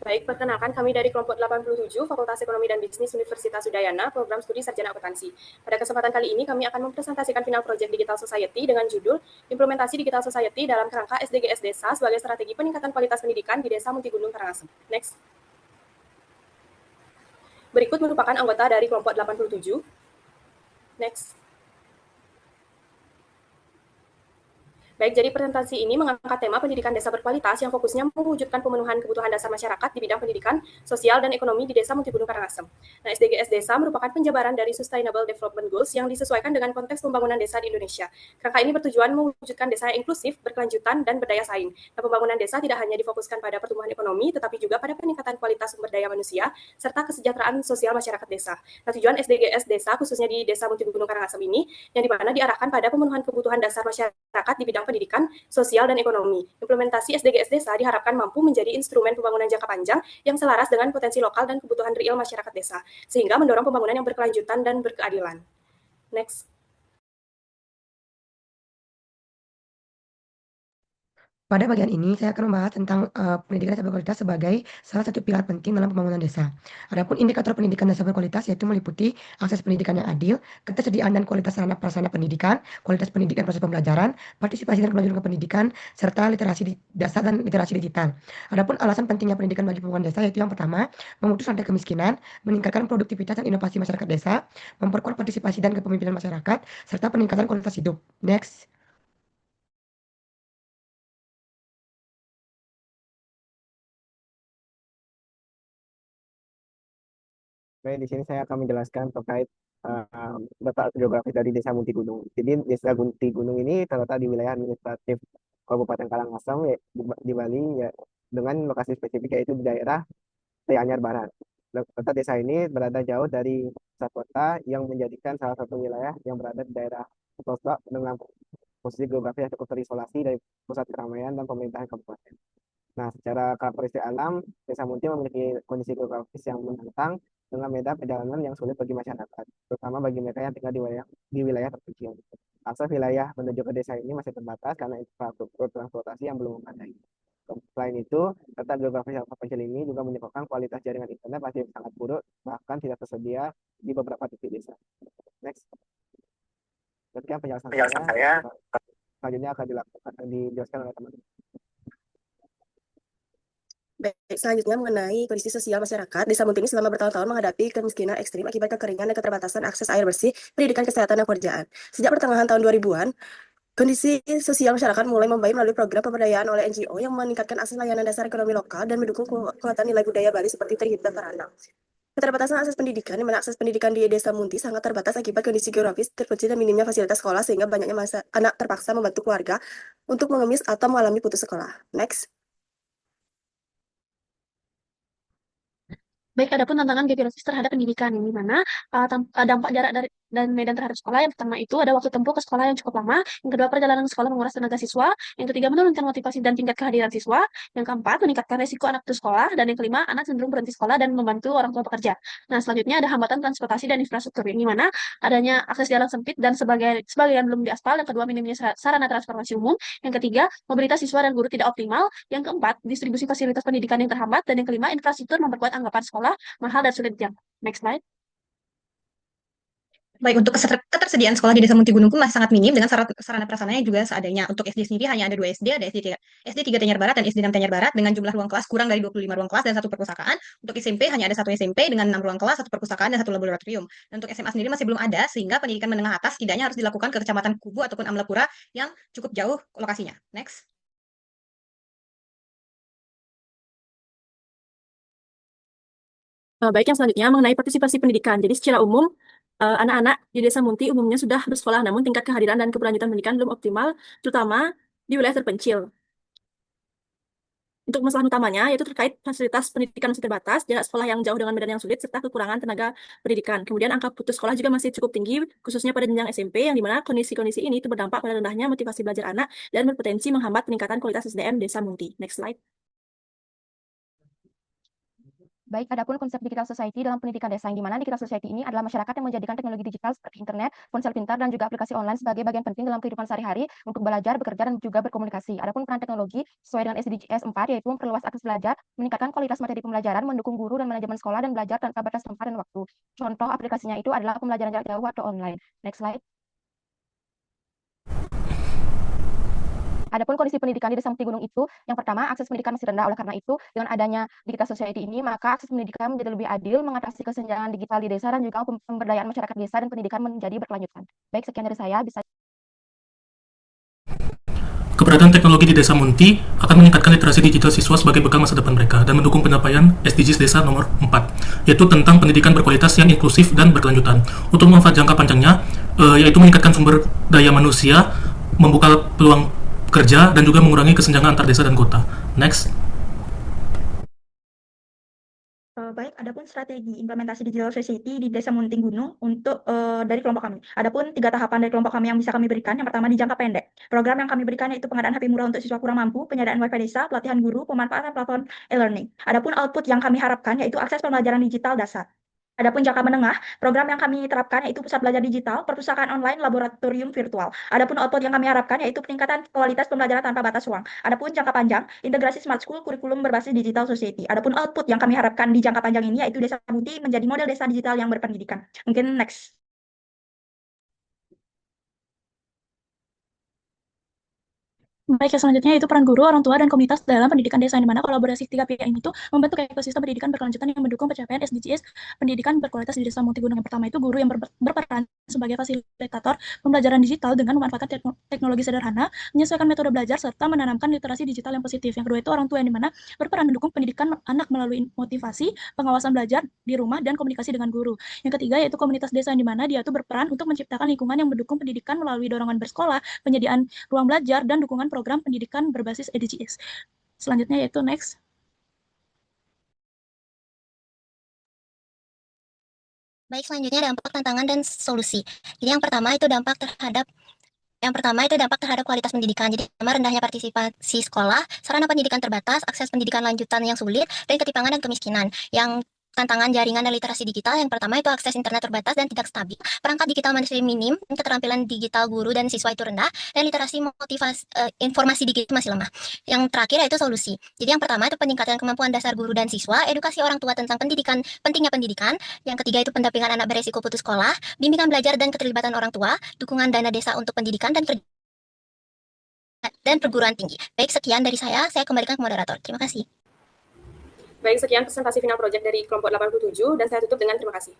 Baik, perkenalkan kami dari kelompok 87, Fakultas Ekonomi dan Bisnis Universitas Udayana, program studi Sarjana Akuntansi. Pada kesempatan kali ini, kami akan mempresentasikan final proyek Digital Society dengan judul Implementasi Digital Society dalam kerangka SDGs Desa sebagai strategi peningkatan kualitas pendidikan di Desa Muntigunung, Karangasem. Next. Berikut merupakan anggota dari kelompok 87. Next. Baik, jadi presentasi ini mengangkat tema pendidikan desa berkualitas yang fokusnya mewujudkan pemenuhan kebutuhan dasar masyarakat di bidang pendidikan, sosial, dan ekonomi di Desa Muntigunung Karangasem. Nah, SDGs Desa merupakan penjabaran dari Sustainable Development Goals yang disesuaikan dengan konteks pembangunan desa di Indonesia. Kerangka ini bertujuan mewujudkan desa yang inklusif, berkelanjutan, dan berdaya saing. Nah, pembangunan desa tidak hanya difokuskan pada pertumbuhan ekonomi, tetapi juga pada peningkatan kualitas sumber daya manusia, serta kesejahteraan sosial masyarakat desa. Nah, tujuan SDGs Desa, khususnya di Desa Muntigunung Karangasem ini, yang dimana diarahkan pada pemenuhan kebutuhan dasar masyarakat di bidang pendidikan, sosial, dan ekonomi. Implementasi SDGs Desa diharapkan mampu menjadi instrumen pembangunan jangka panjang yang selaras dengan potensi lokal dan kebutuhan real masyarakat desa, sehingga mendorong pembangunan yang berkelanjutan dan berkeadilan. Next. Pada bagian ini, saya akan membahas tentang pendidikan desa berkualitas sebagai salah satu pilar penting dalam pembangunan desa. Adapun indikator pendidikan desa berkualitas yaitu meliputi akses pendidikan yang adil, ketersediaan dan kualitas sarana prasarana pendidikan, kualitas pendidikan proses pembelajaran, partisipasi dan kelanjutan pendidikan, serta literasi dasar dan literasi digital. Adapun alasan pentingnya pendidikan bagi pembangunan desa yaitu yang pertama, memutus rantai kemiskinan, meningkatkan produktivitas dan inovasi masyarakat desa, memperkuat partisipasi dan kepemimpinan masyarakat, serta peningkatan kualitas hidup. Next. Baik, di sini saya akan menjelaskan terkait letak geografis dari Desa Muntigunung. Jadi Desa Muntigunung ini terletak di wilayah administratif Kabupaten Karangasem di Bali ya, dengan lokasi spesifik yaitu di daerah Anyar Barat. Letak desa ini berada jauh dari pusat kota yang menjadikan salah satu wilayah yang berada di daerah pelosok dengan posisi geografis yang cukup terisolasi dari pusat keramaian dan pemerintahan kabupaten. Nah, secara karakteristik alam, Desa Munti memiliki kondisi geografis yang menantang dengan medan perjalanan yang sulit bagi masyarakat, terutama bagi mereka yang tinggal di wilayah terpencil. Akses wilayah menuju ke desa ini masih terbatas karena infrastruktur transportasi yang belum memadai. Selain itu, letak geografis yang terpencil ini juga menyebabkan kualitas jaringan internet masih sangat buruk, bahkan tidak tersedia di beberapa titik desa. Next. Sekian penjelasan saya. Selanjutnya akan dijelaskan oleh teman-teman. Baik, selanjutnya mengenai kondisi sosial masyarakat, Desa Munti ini selama bertahun-tahun menghadapi kemiskinan ekstrim akibat kekeringan dan keterbatasan akses air bersih, pendidikan, kesehatan, dan pekerjaan. Sejak pertengahan tahun 2000-an, kondisi sosial masyarakat mulai membaik melalui program pemberdayaan oleh NGO yang meningkatkan akses layanan dasar ekonomi lokal dan mendukung kekuatan nilai budaya Bali seperti Trihit dan Taranang. Keterbatasan akses pendidikan, di mana akses pendidikan di Desa Munti sangat terbatas akibat kondisi geografis terpencil dan minimnya fasilitas sekolah, sehingga banyaknya anak terpaksa membantu keluarga untuk mengemis atau mengalami putus sekolah. Next. Baik, adapun tantangan geografis terhadap pendidikan, di mana dampak jarak dan medan terhadap sekolah. Yang pertama itu ada waktu tempuh ke sekolah yang cukup lama. Yang kedua, perjalanan ke sekolah menguras tenaga siswa. Yang ketiga, menurunkan motivasi dan tingkat kehadiran siswa. Yang keempat, meningkatkan resiko anak putus sekolah. Dan yang kelima, anak cenderung berhenti sekolah dan membantu orang tua bekerja. Nah, selanjutnya ada hambatan transportasi dan infrastruktur, yang di mana adanya akses jalan sempit dan sebagian belum diaspal. Yang kedua, minimnya sarana transportasi umum. Yang ketiga, mobilitas siswa dan guru tidak optimal. Yang keempat, distribusi fasilitas pendidikan yang terhambat. Dan yang kelima, infrastruktur memperkuat anggapan sekolah mahal dan sulit dijangkau. Next slide. Baik, untuk ketersediaan sekolah di Desa Muntigunung pun masih sangat minim dengan sarana prasarananya juga seadanya. Untuk SD sendiri hanya ada 2 SD, ada SD 3 Tanyar Barat dan SD 6 Tanyar Barat dengan jumlah ruang kelas kurang dari 25 ruang kelas dan 1 perpustakaan. Untuk SMP hanya ada 1 SMP dengan 6 ruang kelas, 1 perpustakaan dan 1 laboratorium. Dan untuk SMA sendiri masih belum ada, sehingga pendidikan menengah atas setidaknya harus dilakukan ke Kecamatan Kubu ataupun Amlapura yang cukup jauh lokasinya. Next. Baik, yang selanjutnya mengenai partisipasi pendidikan. Jadi secara umum, anak-anak di Desa Munti umumnya sudah bersekolah, namun tingkat kehadiran dan keberlanjutan pendidikan belum optimal, terutama di wilayah terpencil. Untuk masalah utamanya yaitu terkait fasilitas pendidikan masih terbatas, jarak sekolah yang jauh dengan medan yang sulit, serta kekurangan tenaga pendidikan. Kemudian angka putus sekolah juga masih cukup tinggi, khususnya pada jenjang SMP, yang dimana kondisi-kondisi ini itu berdampak pada rendahnya motivasi belajar anak dan berpotensi menghambat peningkatan kualitas SDM Desa Munti. Next slide. Baik, adapun konsep digital society dalam pendidikan desa, yang dimana digital society ini adalah masyarakat yang menjadikan teknologi digital seperti internet, ponsel pintar, dan juga aplikasi online sebagai bagian penting dalam kehidupan sehari-hari untuk belajar, bekerja, dan juga berkomunikasi. Adapun peran teknologi sesuai dengan SDGs 4, yaitu memperluas akses belajar, meningkatkan kualitas materi pembelajaran, mendukung guru dan manajemen sekolah, dan belajar tanpa batas tempat dan waktu. Contoh aplikasinya itu adalah pembelajaran jarak jauh atau online. Next slide. Adapun kondisi pendidikan di Desa Muti Gunung itu, yang pertama, akses pendidikan masih rendah. Oleh karena itu, dengan adanya digital society ini, maka akses pendidikan menjadi lebih adil, mengatasi kesenjangan digital di desa, dan juga pemberdayaan masyarakat desa dan pendidikan menjadi berkelanjutan. Baik, sekian dari saya. Bisa Keberadaan teknologi di Desa Munti akan meningkatkan literasi digital siswa sebagai bekal masa depan mereka dan mendukung pencapaian SDGs Desa nomor 4, yaitu tentang pendidikan berkualitas yang inklusif dan berkelanjutan. Untuk manfaat jangka panjangnya, yaitu meningkatkan sumber daya manusia, membuka peluang kerja, dan juga mengurangi kesenjangan antar desa dan kota. Next. Baik, adapun strategi implementasi digital society di Desa Munting Gunung untuk dari kelompok kami. Adapun 3 tahapan dari kelompok kami yang bisa kami berikan. Yang pertama di jangka pendek. Program yang kami berikan yaitu pengadaan HP murah untuk siswa kurang mampu, penyediaan WiFi desa, pelatihan guru, pemanfaatan platform e-learning. Adapun output yang kami harapkan yaitu akses pembelajaran digital dasar. Adapun jangka menengah, program yang kami terapkan yaitu pusat belajar digital, perpustakaan online, laboratorium virtual. Adapun output yang kami harapkan yaitu peningkatan kualitas pembelajaran tanpa batas ruang. Adapun jangka panjang, integrasi smart school, kurikulum berbasis digital society. Adapun output yang kami harapkan di jangka panjang ini yaitu Desa Munti menjadi model desa digital yang berpendidikan. Mungkin next. Baik, yang selanjutnya yaitu peran guru, orang tua, dan komunitas dalam pendidikan desa, di mana kolaborasi 3 pihak ini tuh membentuk ekosistem pendidikan berkelanjutan yang mendukung pencapaian SDGs pendidikan berkualitas di Desa Muti Gunung. Yang pertama itu guru yang berperan sebagai fasilitator pembelajaran digital dengan memanfaatkan teknologi sederhana, menyesuaikan metode belajar, serta menanamkan literasi digital yang positif. Yang kedua itu orang tua, yang dimana berperan mendukung pendidikan anak melalui motivasi, pengawasan belajar di rumah, dan komunikasi dengan guru. Yang ketiga yaitu komunitas desa, yang dimana dia tuh berperan untuk menciptakan lingkungan yang mendukung pendidikan melalui dorongan bersekolah, penyediaan ruang belajar, dan dukungan program pendidikan berbasis SDGs. Selanjutnya yaitu next. Baik, selanjutnya dampak, tantangan, dan solusi. Jadi yang pertama itu dampak terhadap kualitas pendidikan. Jadi pertama, rendahnya partisipasi sekolah, sarana pendidikan terbatas, akses pendidikan lanjutan yang sulit, dan ketimpangan dan kemiskinan. Yang tantangan jaringan dan literasi digital, yang pertama itu akses internet terbatas dan tidak stabil, perangkat digital masih minim, keterampilan digital guru dan siswa itu rendah, dan literasi informasi digital masih lemah. Yang terakhir yaitu solusi. Jadi yang pertama itu peningkatan kemampuan dasar guru dan siswa, edukasi orang tua tentang pentingnya pendidikan. Yang ketiga itu pendampingan anak beresiko putus sekolah, bimbingan belajar dan keterlibatan orang tua, dukungan dana desa untuk pendidikan dan perguruan tinggi. Baik, sekian dari saya kembalikan ke moderator. Terima kasih. Baik, sekian presentasi final project dari kelompok 87, dan saya tutup dengan terima kasih.